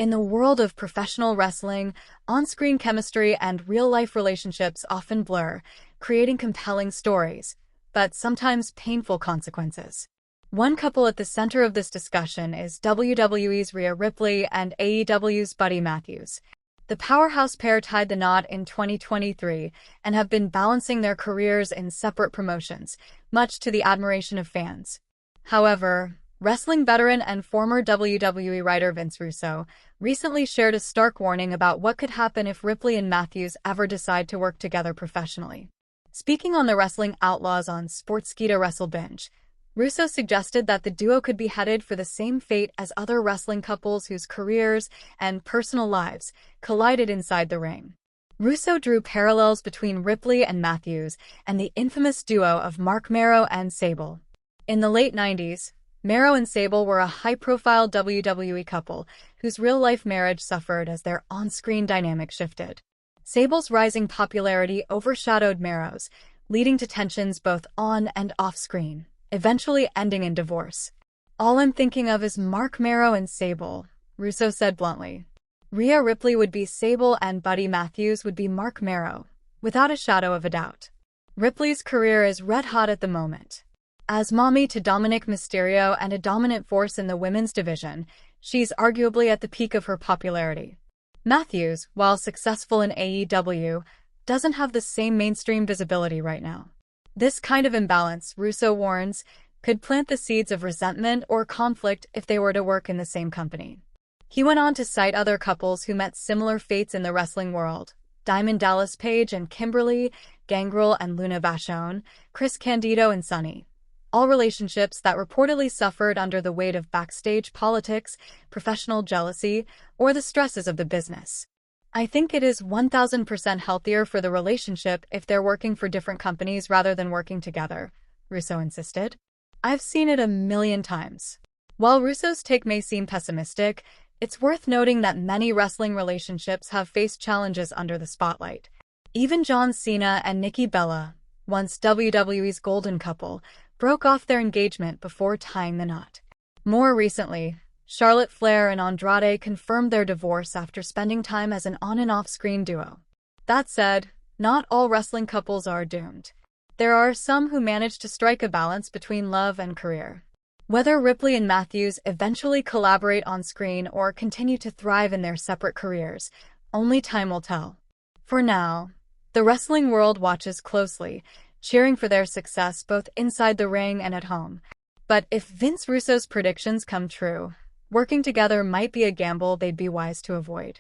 In the world of professional wrestling, on-screen chemistry and real-life relationships often blur, creating compelling stories, but sometimes painful consequences. One couple at the center of this discussion is WWE's Rhea Ripley and AEW's Buddy Matthews. The powerhouse pair tied the knot in 2023 and have been balancing their careers in separate promotions, much to the admiration of fans. However, wrestling veteran and former WWE writer Vince Russo recently shared a stark warning about what could happen if Ripley and Matthews ever decide to work together professionally. Speaking on the Wrestling Outlaws on Sportskeeda Wrestle Binge, Russo suggested that the duo could be headed for the same fate as other wrestling couples whose careers and personal lives collided inside the ring. Russo drew parallels between Ripley and Matthews and the infamous duo of Marc Mero and Sable. In the late 90s, Mero and Sable were a high-profile WWE couple whose real-life marriage suffered as their on-screen dynamic shifted. Sable's rising popularity overshadowed Mero's, leading to tensions both on and off-screen, eventually ending in divorce. "All I'm thinking of is Marc Mero and Sable," Russo said bluntly. Rhea Ripley would be Sable and Buddy Matthews would be Marc Mero, without a shadow of a doubt. Ripley's career is red-hot at the moment. As mommy to Dominic Mysterio and a dominant force in the women's division, she's arguably at the peak of her popularity. Matthews, while successful in AEW, doesn't have the same mainstream visibility right now. This kind of imbalance, Russo warns, could plant the seeds of resentment or conflict if they were to work in the same company. He went on to cite other couples who met similar fates in the wrestling world: Diamond Dallas Page and Kimberly, Gangrel and Luna Vachon, Chris Candido and Sunny. All relationships that reportedly suffered under the weight of backstage politics, professional jealousy, or the stresses of the business. "I think it is 1000% healthier for the relationship if they're working for different companies rather than working together," Russo insisted. "I've seen it a million times." While Russo's take may seem pessimistic, it's worth noting that many wrestling relationships have faced challenges under the spotlight. Even John Cena and Nikki Bella, once WWE's golden couple, broke off their engagement before tying the knot. More recently, Charlotte Flair and Andrade confirmed their divorce after spending time as an on- and off-screen duo. That said, not all wrestling couples are doomed. There are some who manage to strike a balance between love and career. Whether Ripley and Matthews eventually collaborate on screen or continue to thrive in their separate careers, only time will tell. For now, the wrestling world watches closely, cheering for their success both inside the ring and at home. But if Vince Russo's predictions come true, working together might be a gamble they'd be wise to avoid.